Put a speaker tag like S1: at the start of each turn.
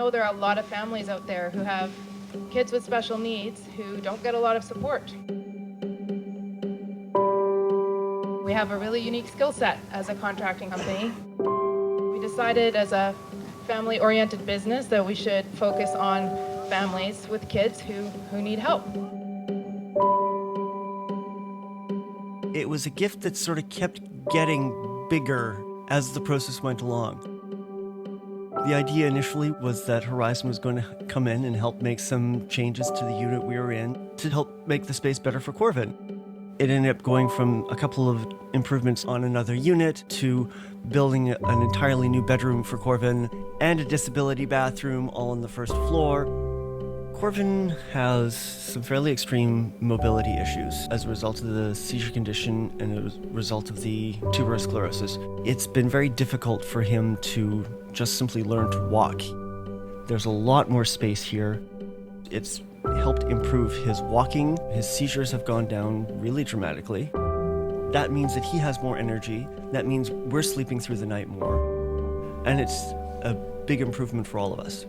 S1: know there are a lot of families out there who have kids with special needs who don't get a lot of support. We have a really unique skill set as a contracting company. We decided as a family-oriented business that we should focus on families with kids who need help.
S2: It was a gift that sort of kept getting bigger as the process went along. The idea initially was that Horizon was going to come in and help make some changes to the unit we were in to help make the space better for Corvin. It ended up going from a couple of improvements on another unit to building an entirely new bedroom for Corvin and a disability bathroom all on the first floor. Corvin has some fairly extreme mobility issues as a result of the seizure condition and as a result of the tuberous sclerosis. It's been very difficult for him to just simply learn to walk. There's a lot more space here. It's helped improve his walking. His seizures have gone down really dramatically. That means that he has more energy. That means we're sleeping through the night more. And it's a big improvement for all of us.